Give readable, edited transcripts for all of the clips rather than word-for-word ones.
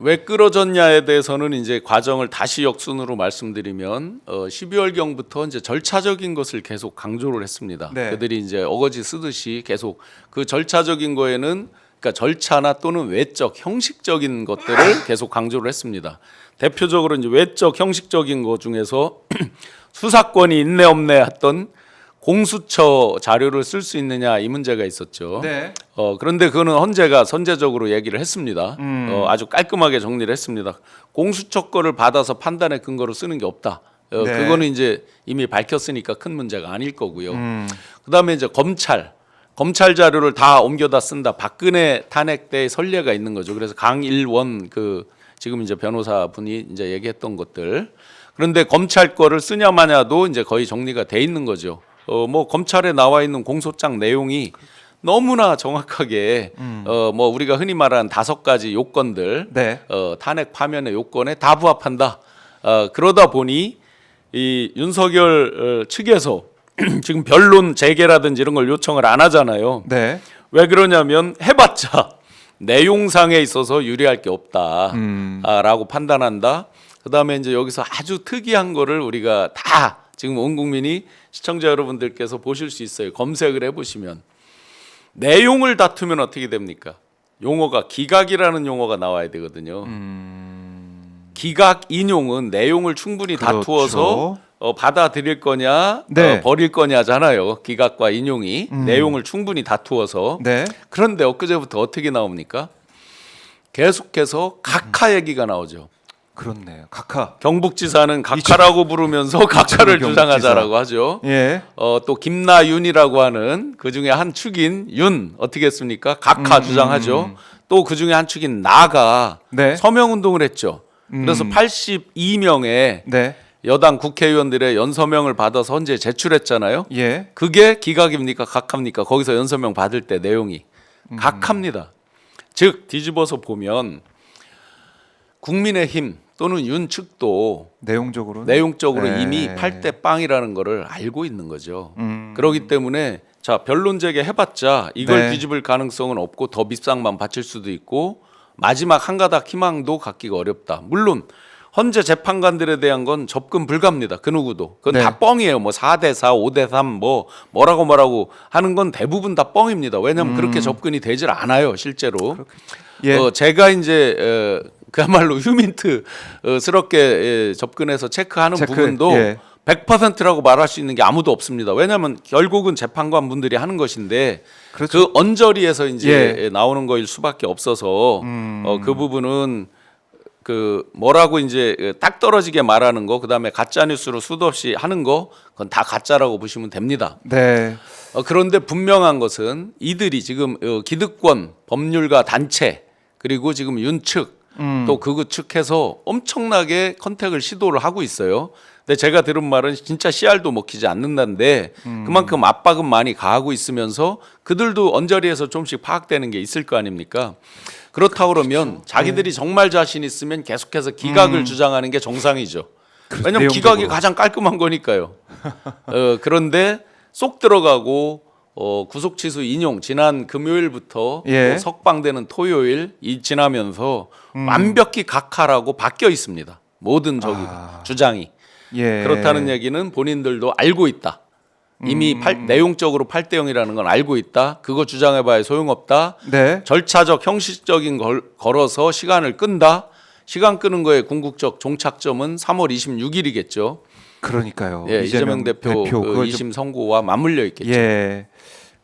왜 끌어졌냐에 대해서는 이제 과정을 다시 역순으로 말씀드리면 12월경부터 이제 절차적인 것을 계속 강조를 했습니다. 네. 그들이 이제 어거지 쓰듯이 계속 그 절차적인 거에는 그러니까 절차나 또는 외적 형식적인 것들을 계속 강조를 했습니다. 대표적으로 이제 외적 형식적인 것 중에서 수사권이 있네 없네 했던 공수처 자료를 쓸 수 있느냐 이 문제가 있었죠. 네. 그런데 그거는 헌재가 선제적으로 얘기를 했습니다. 아주 깔끔하게 정리를 했습니다. 공수처 거를 받아서 판단의 근거로 쓰는 게 없다. 네. 그거는 이제 이미 밝혔으니까 큰 문제가 아닐 거고요. 그다음에 이제 검찰 자료를 다 옮겨다 쓴다. 박근혜 탄핵 때 선례가 있는 거죠. 그래서 강일원 지금 이제 변호사분이 이제 얘기했던 것들. 그런데 검찰 거를 쓰냐 마냐도 이제 거의 정리가 돼 있는 거죠. 뭐 검찰에 나와 있는 공소장 내용이 너무나 정확하게 뭐 우리가 흔히 말하는 5가지 요건들, 네. 탄핵 파면의 요건에 다 부합한다. 그러다 보니 이 윤석열 측에서 지금 변론 재개라든지 이런 걸 요청을 안 하잖아요. 네. 왜 그러냐면 해봤자 내용상에 있어서 유리할 게 없다라고 판단한다. 그다음에 이제 여기서 아주 특이한 거를 우리가 다 지금 온 국민이 시청자 여러분들께서 보실 수 있어요. 검색을 해보시면 내용을 다투면 어떻게 됩니까? 용어가 기각이라는 용어가 나와야 되거든요. 기각 인용은 내용을 충분히 그렇죠. 다투어서 받아들일 거냐 네. 버릴 거냐잖아요. 기각과 인용이 내용을 충분히 다투어서. 네. 그런데 엊그제부터 어떻게 나옵니까? 계속해서 각하 얘기가 나오죠. 그렇네요. 각하. 경북지사는 각하라고 부르면서 각하를 경북지사. 주장하자라고 하죠. 예. 또 김나윤이라고 하는 그 중에 한 축인 윤 어떻게 했습니까? 각하 주장하죠. 또 그 중에 한 축인 나가 네. 서명 운동을 했죠. 그래서 82명의 네. 여당 국회의원들의 연서명을 받아서 헌재에 제출했잖아요. 예. 그게 기각입니까? 각합니까? 거기서 연서명 받을 때 내용이 각합니다. 즉 뒤집어서 보면 국민의힘 또는 윤 측도 내용적으로 내용적으로 이미 8대 빵이라는 거를 알고 있는 거죠. 그렇기 때문에 자 변론 제기 해봤자 이걸 네. 뒤집을 가능성은 없고 더 밑상만 받칠 수도 있고 마지막 한 가닥 희망도 갖기가 어렵다. 물론 헌재 재판관들에 대한 건 접근 불가입니다. 그 누구도. 그건 네. 다 뻥이에요. 뭐 4대 4, 5대 3 뭐라고 하는 건 대부분 다 뻥입니다. 왜냐하면 그렇게 접근이 되질 않아요. 실제로. 예. 제가 이제 그야말로 휴민트스럽게 접근해서 체크하는 부분도 예. 100%라고 말할 수 있는 게 아무도 없습니다. 왜냐하면 결국은 재판관 분들이 하는 것인데 그렇죠. 그 언저리에서 이제 예. 나오는 거일 수밖에 없어서 그 부분은 그 뭐라고 이제 딱 떨어지게 말하는 거 그다음에 가짜 뉴스로 수도 없이 하는 거 그건 다 가짜라고 보시면 됩니다. 네. 그런데 분명한 것은 이들이 지금 기득권 법률가 단체 그리고 지금 윤측 또 극우 측해서 엄청나게 컨택을 시도를 하고 있어요. 근데 제가 들은 말은 진짜 씨알도 먹히지 않는다는데 그만큼 압박은 많이 가하고 있으면서 그들도 언저리에서 조금씩 파악되는 게 있을 거 아닙니까? 그렇다 그러면 자기들이 정말 자신 있으면 계속해서 기각을 주장하는 게 정상이죠. 왜냐하면 내용적으로. 기각이 가장 깔끔한 거니까요. 그런데 쏙 들어가고 구속 취소 인용 지난 금요일부터 예. 석방되는 토요일 지나면서 완벽히 각하라고 바뀌어 있습니다. 모든 주장이. 예. 그렇다는 얘기는 본인들도 알고 있다. 이미 내용적으로 8대 0이라는 건 알고 있다. 그거 주장해봐야 소용없다. 네. 절차적 형식적인 걸 걸어서 시간을 끈다. 시간 끄는 거의 궁극적 종착점은 3월 26일이겠죠. 그러니까요. 예, 이재명 대표 그걸 2심 선고와 맞물려 있겠죠. 예.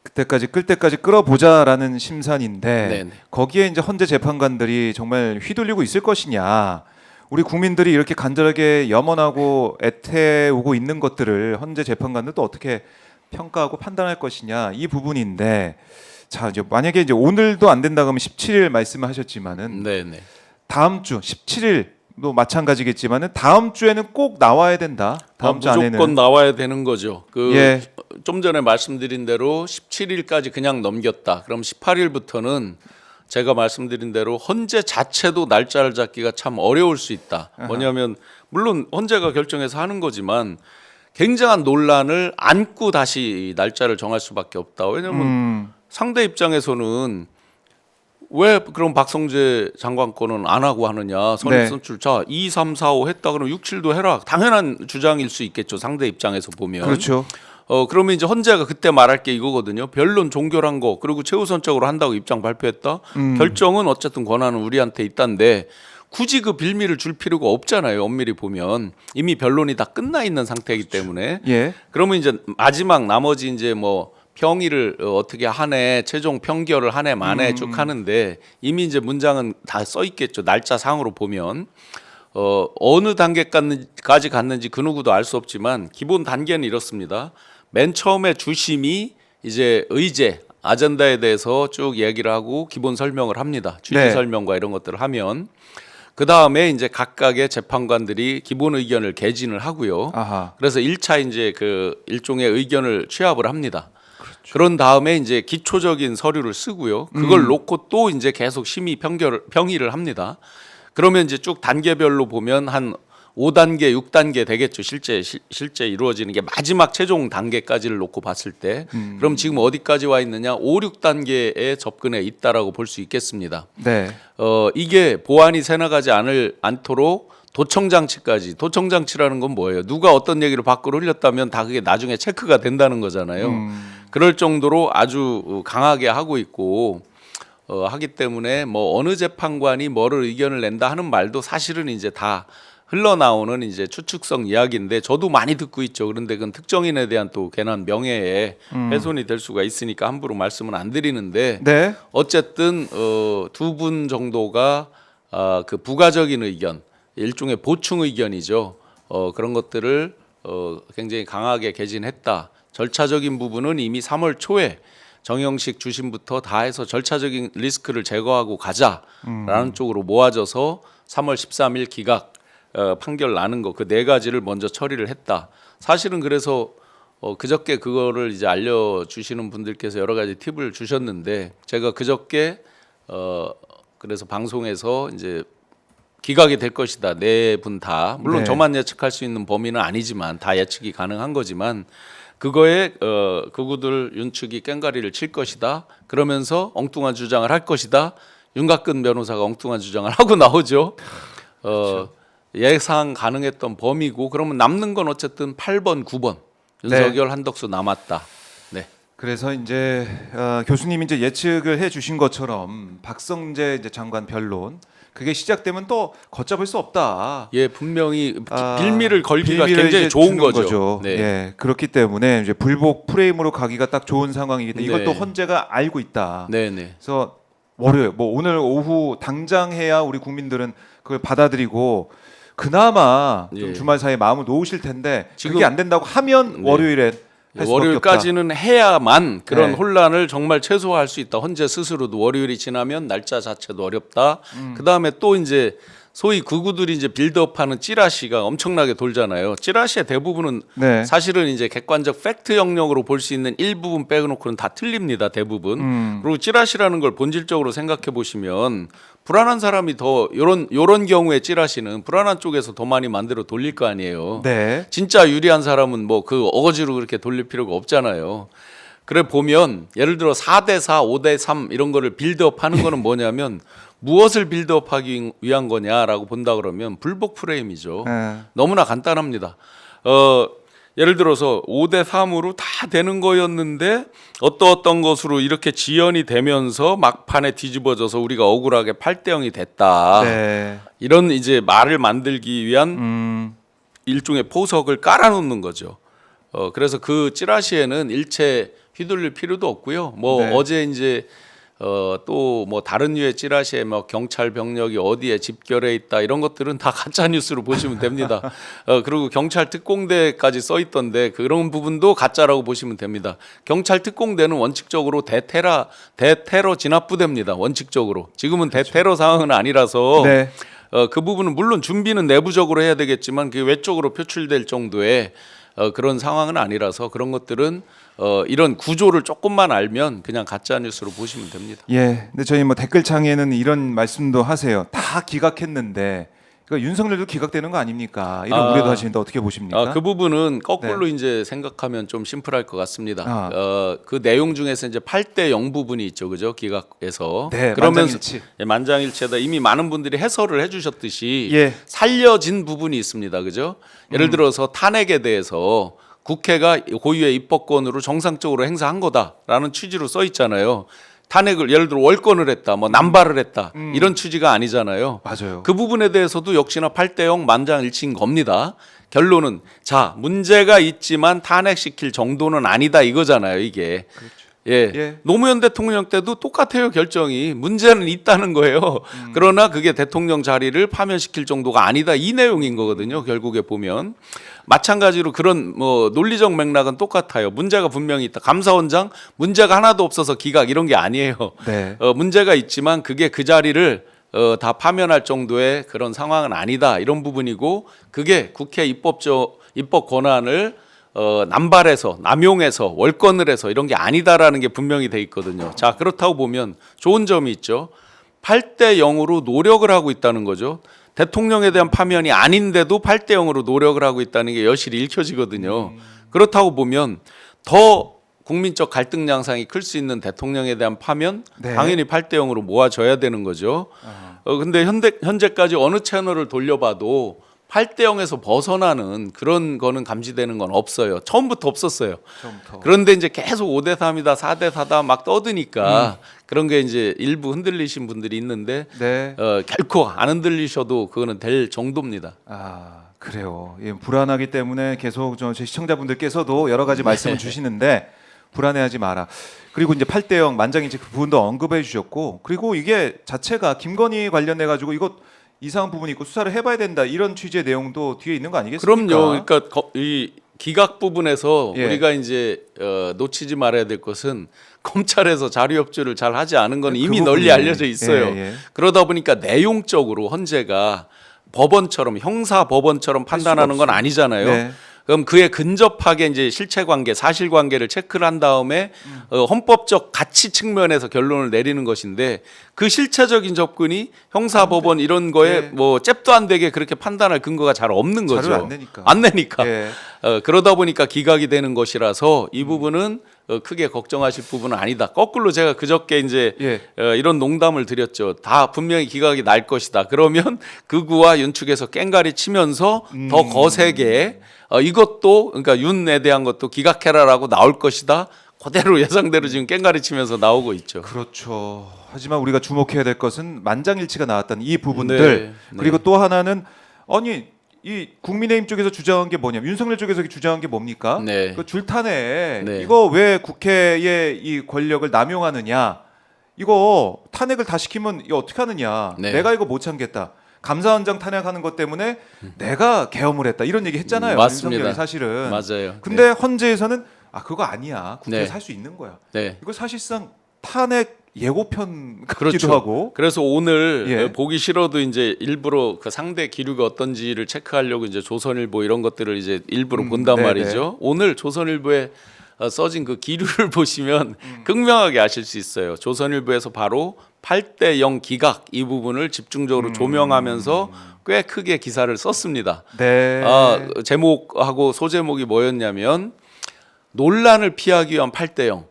그때까지 끌 때까지 끌어보자라는 심산인데 네네. 거기에 이제 헌재 재판관들이 정말 휘둘리고 있을 것이냐. 우리 국민들이 이렇게 간절하게 염원하고 애태우고 있는 것들을 헌재 재판관들도 어떻게 평가하고 판단할 것이냐 이 부분인데 자 이제 만약에 이제 오늘도 안 된다 그러면 17일 말씀을 하셨지만은 네네. 다음 주 17일도 마찬가지겠지만은 다음 주에는 꼭 나와야 된다. 다음 주 무조건 안에는 나와야 되는 거죠. 예. 좀 전에 말씀드린 대로 17일까지 그냥 넘겼다. 그럼 18일부터는 제가 말씀드린 대로 헌재 자체도 날짜를 잡기가 참 어려울 수 있다. 뭐냐면 물론 헌재가 결정해서 하는 거지만 굉장한 논란을 안고 다시 날짜를 정할 수밖에 없다. 왜냐하면 상대 입장에서는 왜 그럼 박성재 장관 거는 안 하고 하느냐? 네. 선출 자 2, 3, 4, 5 했다 그러면 6, 7도 해라. 당연한 주장일 수 있겠죠. 상대 입장에서 보면. 그렇죠. 그러면 이제 헌재가 그때 말할 게 이거거든요. 변론 종결한 거 그리고 최우선적으로 한다고 입장 발표했다. 결정은 어쨌든 권한은 우리한테 있다는데 굳이 그 빌미를 줄 필요가 없잖아요. 엄밀히 보면 이미 변론이 다 끝나 있는 상태이기 때문에. 예. 그러면 이제 마지막 나머지 이제 뭐 평의를 어떻게 하네, 최종 평결을 하네 만에 쭉 하는데 이미 이제 문장은 다 써 있겠죠. 날짜 상으로 보면. 어느 단계까지 갔는지 그 누구도 알 수 없지만 기본 단계는 이렇습니다. 맨 처음에 주심이 이제 의제, 아젠다에 대해서 쭉 얘기를 하고 기본 설명을 합니다. 취지 네. 설명과 이런 것들을 하면 그 다음에 이제 각각의 재판관들이 기본 의견을 개진을 하고요. 아하. 그래서 1차 이제 그 일종의 의견을 취합을 합니다. 그런 다음에 이제 기초적인 서류를 쓰고요. 그걸 놓고 또 이제 계속 심의 평의를 합니다. 그러면 이제 쭉 단계별로 보면 한 5단계, 6단계 되겠죠. 실제 이루어지는 게 마지막 최종 단계까지를 놓고 봤을 때. 그럼 지금 어디까지 와 있느냐? 5, 6단계에 접근해 있다라고 볼 수 있겠습니다. 네. 이게 보안이 새나가지 않도록 도청장치까지. 도청장치라는 건 뭐예요? 누가 어떤 얘기를 밖으로 흘렸다면 다 그게 나중에 체크가 된다는 거잖아요. 그럴 정도로 아주 강하게 하고 있고 하기 때문에 뭐 어느 재판관이 뭐를 의견을 낸다 하는 말도 사실은 이제 다 흘러나오는 이제 추측성 이야기인데 저도 많이 듣고 있죠. 그런데 그건 특정인에 대한 또 괜한 명예에 훼손이 될 수가 있으니까 함부로 말씀은 안 드리는데 네. 어쨌든 두 분 정도가 그 부가적인 의견, 일종의 보충 의견이죠. 그런 것들을 굉장히 강하게 개진했다. 절차적인 부분은 이미 3월 초에 정영식 주심부터 다 해서 절차적인 리스크를 제거하고 가자라는 쪽으로 모아져서 3월 13일 기각 판결 나는 거 그 네 가지를 먼저 처리를 했다. 사실은 그래서 그저께 그거를 이제 알려주시는 분들께서 여러 가지 팁을 주셨는데 제가 그저께 그래서 방송에서 이제 기각이 될 것이다. 네 분 다 물론 네. 저만 예측할 수 있는 범위는 아니지만 다 예측이 가능한 거지만 그거에 그구들 윤측이 깽가리를 칠 것이다. 그러면서 엉뚱한 주장을 할 것이다. 윤곽근 변호사가 엉뚱한 주장을 하고 나오죠. 예상 가능했던 범위고 그러면 남는 건 어쨌든 8번, 9번 윤석열, 한덕수 남았다. 네. 그래서 이제 교수님이 이제 예측을 해주신 것처럼 박성재 이제 장관 변론 그게 시작되면 또 걷잡을 수 없다. 예, 분명히 빌미를 걸기가 빌미를 굉장히 이제 좋은 주는 거죠. 네. 예, 그렇기 때문에 이제 불복 프레임으로 가기가 딱 좋은 상황이기 때문에 네. 이것도 헌재가 알고 있다. 네, 네. 그래서 월요일 뭐 오늘 오후 당장 해야 우리 국민들은 그걸 받아들이고 그나마 좀 예. 주말 사이에 마음을 놓으실 텐데 지금- 그게 안 된다고 하면 네. 월요일에 할 수밖에 월요일까지는 해야만 그런 네. 혼란을 정말 최소화할 수 있다. 헌재 스스로도 월요일이 지나면 날짜 자체도 어렵다. 그 다음에 또 이제 소위 구구들이 이제 빌드업하는 찌라시가 엄청나게 돌잖아요. 찌라시의 대부분은 네. 사실은 이제 객관적 팩트 영역으로 볼 수 있는 일부분 빼놓고는 다 틀립니다. 대부분. 그리고 찌라시라는 걸 본질적으로 생각해 보시면 불안한 사람이 더 요런 경우에 찌라시는 불안한 쪽에서 더 많이 만들어 돌릴 거 아니에요. 네. 진짜 유리한 사람은 뭐 그 어거지로 그렇게 돌릴 필요가 없잖아요. 그래 보면 예를 들어 4대 4, 5대 3 이런 거를 빌드업 하는 거는 뭐냐면 무엇을 빌드업하기 위한 거냐라고 본다 그러면 불복 프레임이죠. 네. 너무나 간단합니다. 예를 들어서 5대 3으로 다 되는 거였는데 어떤 것으로 이렇게 지연이 되면서 막판에 뒤집어져서 우리가 억울하게 8대 0이 됐다. 네. 이런 이제 말을 만들기 위한 일종의 포석을 깔아놓는 거죠. 그래서 그 찌라시에는 일체 휘둘릴 필요도 없고요. 뭐 네. 어제 이제 또 뭐 다른 류의 찌라시에 뭐 경찰 병력이 어디에 집결해 있다 이런 것들은 다 가짜 뉴스로 보시면 됩니다. 그리고 경찰 특공대까지 써 있던데 그런 부분도 가짜라고 보시면 됩니다. 경찰 특공대는 원칙적으로 대테러 진압부대입니다. 원칙적으로 지금은 대테러 상황은 아니라서 네. 그 부분은 물론 준비는 내부적으로 해야 되겠지만 그게 외적으로 표출될 정도의 그런 상황은 아니라서 그런 것들은 이런 구조를 조금만 알면 그냥 가짜 뉴스로 보시면 됩니다. 예. 근데 저희 뭐 댓글창에는 이런 말씀도 하세요. 다 기각했는데 그러니까 윤석열도 기각되는 거 아닙니까? 이런 아. 우려도 하시는데 어떻게 보십니까? 그 부분은 거꾸로 이제 생각하면 좀 심플할 것 같습니다. 그 내용 중에서 이제 8대 0 부분이 있죠, 그죠? 기각에서. 네, 그러면서 만장일치. 예, 만장일치다. 이미 많은 분들이 해설을 해주셨듯이 예. 살려진 부분이 있습니다, 그죠? 예를 들어서 탄핵에 대해서 국회가 고유의 입법권으로 정상적으로 행사한 거다라는 취지로 써 있잖아요. 탄핵을 예를 들어 월권을 했다, 뭐 남발을 했다 이런 취지가 아니잖아요. 맞아요. 그 부분에 대해서도 역시나 8대 0 만장일치인 겁니다. 결론은 자 문제가 있지만 탄핵시킬 정도는 아니다 이거잖아요. 이게 예. 예. 노무현 대통령 때도 똑같아요. 결정이 문제는 있다는 거예요. 그러나 그게 대통령 자리를 파면시킬 정도가 아니다 이 내용인 거거든요. 결국에 보면 마찬가지로 그런 뭐 논리적 맥락은 똑같아요. 문제가 분명히 있다. 감사원장 문제가 하나도 없어서 기각 이런 게 아니에요. 네. 문제가 있지만 그게 그 자리를 다 파면할 정도의 그런 상황은 아니다 이런 부분이고 그게 국회 입법 권한을 남발해서 남용해서 월권을 해서 이런 게 아니다라는 게 분명히 돼 있거든요. 자 그렇다고 보면 좋은 점이 있죠. 8대 0으로 노력을 하고 있다는 거죠. 대통령에 대한 파면이 아닌데도 8대 0으로 노력을 하고 있다는 게 여실히 읽혀지거든요. 그렇다고 보면 더 국민적 갈등 양상이 클 수 있는 대통령에 대한 파면 네. 당연히 8대 0으로 모아져야 되는 거죠. 근데 현재까지 어느 채널을 돌려봐도 8대 0에서 벗어나는 그런 거는 감지되는 건 없어요. 처음부터 없었어요. 처음부터. 그런데 이제 계속 5대 3이다, 4대 4다 막 떠드니까 그런 게 이제 일부 흔들리신 분들이 있는데 네. 결코 안 흔들리셔도 그거는 될 정도입니다. 아 그래요. 예, 불안하기 때문에 계속 제 시청자분들께서도 여러 가지 말씀을 주시는데 불안해하지 마라. 그리고 이제 8대 0 만장일치 그 부분도 언급해 주셨고 그리고 이게 자체가 김건희 관련해 가지고 이거 이상한 부분이 있고 수사를 해봐야 된다 이런 취지의 내용도 뒤에 있는 거 아니겠습니까? 그럼요. 그러니까 이 기각 부분에서 예. 우리가 이제 놓치지 말아야 될 것은 검찰에서 자료 협조를 잘 하지 않은 건 그 이미 부분이. 널리 알려져 있어요. 예, 예. 그러다 보니까 내용적으로 헌재가 법원처럼 형사 법원처럼 판단하는 건 없어요. 아니잖아요. 네. 그럼 그에 근접하게 이제 실체관계, 사실관계를 체크를 한 다음에 헌법적 가치 측면에서 결론을 내리는 것인데 그 실체적인 접근이 형사법원 이런 거에 네. 뭐 잽도 안 되게 그렇게 판단할 근거가 잘 없는 거죠. 자료를 안 내니까. 안 내니까. 예. 그러다 보니까 기각이 되는 것이라서 이 부분은 크게 걱정하실 부분은 아니다. 거꾸로 제가 그저께 이제 예. 이런 농담을 드렸죠. 다 분명히 기각이 날 것이다. 그러면 극우와 윤측에서 깽가리 치면서 더 거세게 이것도 그러니까 윤에 대한 것도 기각해라라고 나올 것이다. 그대로 예상대로 지금 깽가리 치면서 나오고 있죠. 그렇죠. 하지만 우리가 주목해야 될 것은 만장일치가 나왔다는 이 부분들 네, 네. 그리고 또 하나는 아니 이 국민의힘 쪽에서 주장한 게 뭐냐 윤석열 쪽에서 주장한 게 뭡니까? 네. 그 줄탄핵 네. 이거 왜 국회의 이 권력을 남용하느냐 이거 탄핵을 다 시키면 이거 어떻게 하느냐 네. 내가 이거 못 참겠다 감사원장 탄핵하는 것 때문에 내가 계엄을 했다 이런 얘기 했잖아요. 맞습니다. 윤석열이 사실은 맞아요. 근데 헌재에서는 그거 아니야 국회에서 네. 할 수 있는 거야. 네. 이거 사실상 탄핵 예고편 같기도 그렇죠. 하고. 그래서 오늘 예. 보기 싫어도 이제 일부러 그 상대 기류가 어떤지를 체크하려고 이제 조선일보 이런 것들을 이제 일부러 본단 네네. 말이죠. 오늘 조선일보에 써진 그 기류를 보시면 극명하게 아실 수 있어요. 조선일보에서 바로 8대 0 기각 이 부분을 집중적으로 조명하면서 꽤 크게 기사를 썼습니다. 네. 제목하고 소제목이 뭐였냐면 논란을 피하기 위한 8대 0.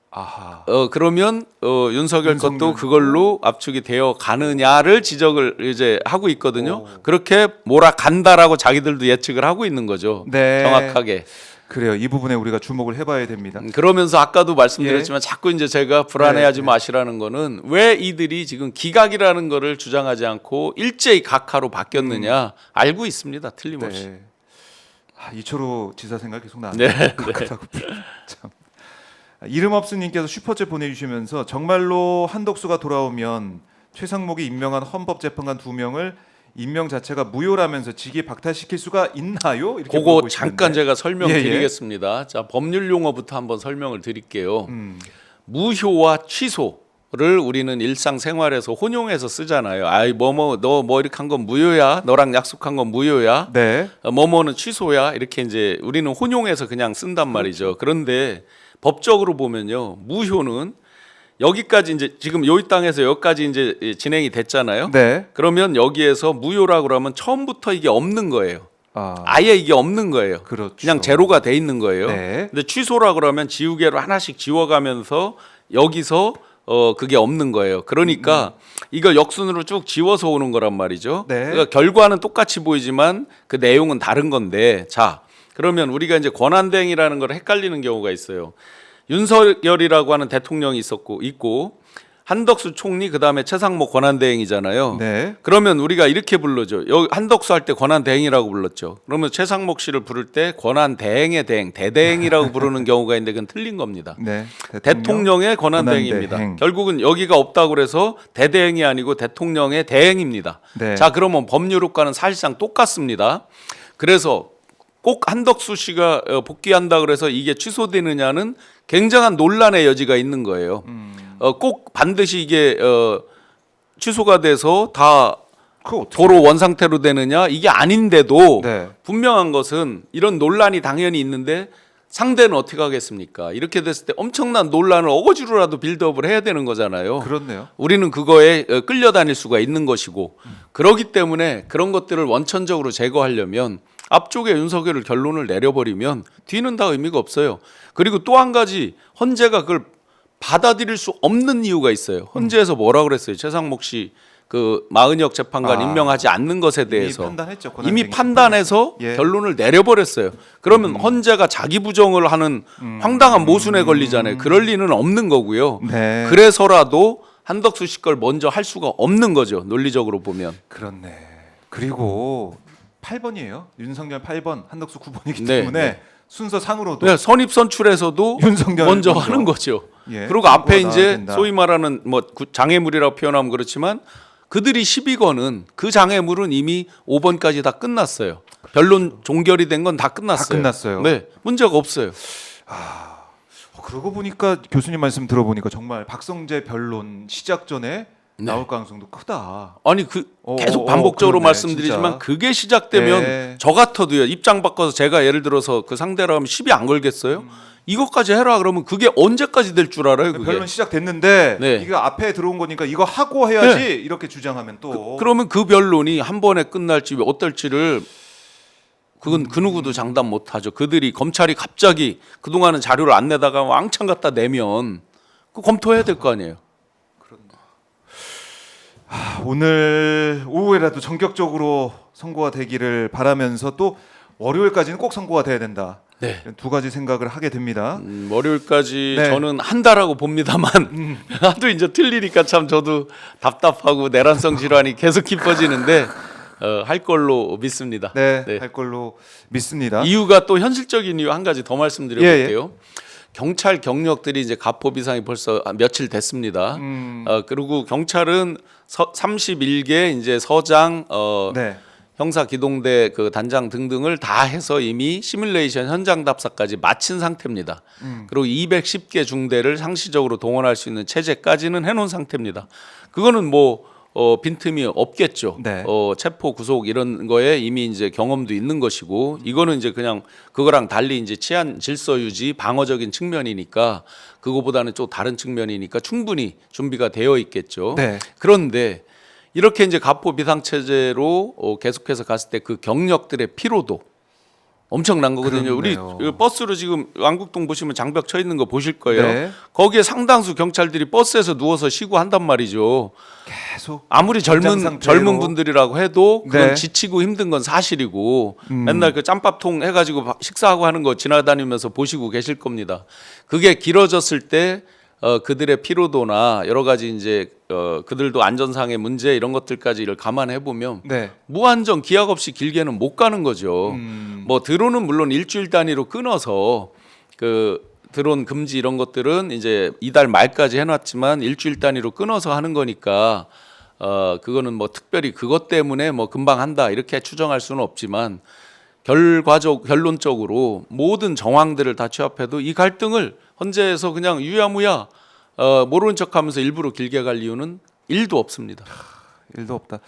아하. 그러면 윤석열 것도 그걸로 압축이 되어 가느냐를 지적을 이제 하고 있거든요. 그렇게 몰아간다라고 자기들도 예측을 하고 있는 거죠. 네. 정확하게. 그래요. 이 부분에 우리가 주목을 해봐야 됩니다. 그러면서 아까도 말씀드렸지만 자꾸 이제 제가 불안해하지 네. 마시라는 거는 왜 이들이 지금 기각이라는 거를 주장하지 않고 일제히 각하로 바뀌었느냐 알고 있습니다. 틀림없이. 네. 이철우 지사 생각 계속 나네요. 네. 참. 이름 없음님께서 슈퍼챗 보내주시면서 정말로 한덕수가 돌아오면 최상목이 임명한 헌법재판관 2명을 임명 자체가 무효라면서 직위 박탈시킬 수가 있나요? 이렇게 그거 물어보시는데. 잠깐 제가 설명드리겠습니다. 예. 자 법률 용어부터 한번 설명을 드릴게요. 무효와 취소를 우리는 일상생활에서 혼용해서 쓰잖아요. 아이 뭐뭐 너 뭐 이렇게 한 건 무효야. 너랑 약속한 건 무효야. 네. 뭐뭐는 취소야. 이렇게 이제 우리는 혼용해서 그냥 쓴단 말이죠. 그런데 법적으로 보면요. 무효는 여기까지 이제 지금 요 땅에서 여기까지 이제 진행이 됐잖아요. 네. 그러면 여기에서 무효라고 그러면 처음부터 이게 없는 거예요. 아, 아예 이게 없는 거예요. 그렇죠. 그냥 제로가 돼 있는 거예요. 네. 근데 취소라 그러면 지우개로 하나씩 지워가면서 여기서 그게 없는 거예요. 그러니까 이거 역순으로 쭉 지워서 오는 거란 말이죠. 네. 그러니까 결과는 똑같이 보이지만 그 내용은 다른 건데, 자 그러면 우리가 이제 권한대행이라는 걸 헷갈리는 경우가 있어요. 윤석열이라고 하는 대통령이 있고 한덕수 총리 그다음에 최상목 권한대행이잖아요. 네. 그러면 우리가 이렇게 부르죠. 여기 한덕수 할 때 권한대행이라고 불렀죠. 그러면 최상목 씨를 부를 때 권한대행의 대행, 대대행이라고 부르는 경우가 있는데 그건 틀린 겁니다. 네. 대통령의 권한대행입니다. 권한대행. 결국은 여기가 없다고 그래서 대대행이 아니고 대통령의 대행입니다. 네. 자, 그러면 법률효과는 사실상 똑같습니다. 그래서 꼭 한덕수 씨가 복귀한다 그래서 이게 취소되느냐는 굉장한 논란의 여지가 있는 거예요. 꼭 반드시 이게 취소가 돼서 다 그거 어떻게? 도로 원상태로 되느냐 이게 아닌데도 네. 분명한 것은 이런 논란이 당연히 있는데 상대는 어떻게 하겠습니까? 이렇게 됐을 때 엄청난 논란을 어거지로라도 빌드업을 해야 되는 거잖아요. 그렇네요. 우리는 그거에 끌려다닐 수가 있는 것이고 그렇기 때문에 그런 것들을 원천적으로 제거하려면 앞쪽에 윤석열을 결론을 내려버리면 뒤는 다 의미가 없어요. 그리고 또 한 가지 헌재가 그걸 받아들일 수 없는 이유가 있어요. 헌재에서 뭐라 그랬어요? 최상목 씨 그 마은혁 재판관 임명하지 않는 것에 대해서 이미 판단했죠. 이미 판단해서 예. 결론을 내려버렸어요. 그러면 헌재가 자기 부정을 하는 황당한 모순에 걸리잖아요. 그럴 리는 없는 거고요. 네. 그래서라도 한덕수 씨 걸 먼저 할 수가 없는 거죠. 논리적으로 보면. 그렇네. 그리고 8번이에요. 윤석열 8번, 한덕수 9번이기 네, 때문에 네. 순서 상으로도 네, 선입선출에서도 윤석열 먼저 먼저. 하는 거죠. 예, 그리고 앞에 선거가 이제 된다. 소위 말하는 뭐 장애물이라고 표현하면 그렇지만 그들이 12건은 그 장애물은 이미 5번까지 다 끝났어요. 변론 종결이 된 건 다 끝났어요. 다 끝났어요. 네, 문제가 없어요. 그러고 보니까 교수님 말씀 들어보니까 정말 박성재 변론 시작 전에 나올 가능성도 크다. 아니 계속 반복적으로 그러네, 말씀드리지만 진짜. 그게 시작되면 네. 저 같아도요 입장 바꿔서 제가 예를 들어서 그 상대로 하면 시비 안 걸겠어요? 이것까지 해라 그러면 그게 언제까지 될 줄 알아요? 그게? 변론 시작됐는데 네. 이거 앞에 들어온 거니까 이거 하고 해야지 이렇게 주장하면 또 그러면 그 변론이 한 번에 끝날지 어떨지를 그건 그 누구도 장담 못하죠. 그들이 검찰이 갑자기 그동안은 자료를 안 내다가 왕창 갖다 내면 그 검토해야 될 거 아니에요. 오늘 오후에라도 전격적으로 선고가 되기를 바라면서 또 월요일까지는 꼭 선고가 돼야 된다. 네. 두 가지 생각을 하게 됩니다. 월요일까지 네. 저는 한다라고 봅니다만 하도 이제 틀리니까 참 저도 답답하고 내란성 질환이 계속 깊어지는데 할 걸로 믿습니다. 네, 네. 할 걸로 믿습니다. 이유가 또 현실적인 이유 한 가지 더 말씀드려볼게요. 예, 경찰 경력들이 이제 가포 비상이 벌써 며칠 됐습니다. 그리고 경찰은 31개 이제 서장 네. 형사 기동대 그 단장 등등을 다 해서 이미 시뮬레이션 현장 답사까지 마친 상태입니다. 그리고 210개 중대를 상시적으로 동원할 수 있는 체제까지는 해놓은 상태입니다. 그거는 뭐 빈틈이 없겠죠. 네. 체포 구속 이런 거에 이미 이제 경험도 있는 것이고 이거는 이제 그냥 그거랑 달리 이제 치안 질서 유지 방어적인 측면이니까 그거보다는 좀 다른 측면이니까 충분히 준비가 되어 있겠죠. 네. 그런데 이렇게 이제 가포 비상 체제로 계속해서 갔을 때 그 경력들의 피로도 엄청난 거거든요. 그렇네요. 우리 버스로 지금 왕국동 보시면 장벽 쳐 있는 거 보실 거예요. 네. 거기에 상당수 경찰들이 버스에서 누워서 쉬고 한단 말이죠. 계속 아무리 긴장 상태로. 젊은 분들이라고 해도 그건 네. 지치고 힘든 건 사실이고 맨날 그 짬밥통 해가지고 식사하고 하는 거 지나다니면서 보시고 계실 겁니다. 그게 길어졌을 때 그들의 피로도나 여러 가지 이제 그들도 안전상의 문제 이런 것들까지 를 감안해 보면 네. 무한정 기약 없이 길게는 못 가는 거죠. 뭐 드론은 물론 일주일 단위로 끊어서 그 드론 금지 이런 것들은 이제 이달 말까지 해놨지만 일주일 단위로 끊어서 하는 거니까 그거는 뭐 특별히 그것 때문에 뭐 금방 한다 이렇게 추정할 수는 없지만 결론적으로 모든 정황들을 다 취합해도 이 갈등을 헌재에서 그냥 유야무야 모르는 척하면서 일부러 길게 갈 이유는 1도 없습니다. 일도 없다.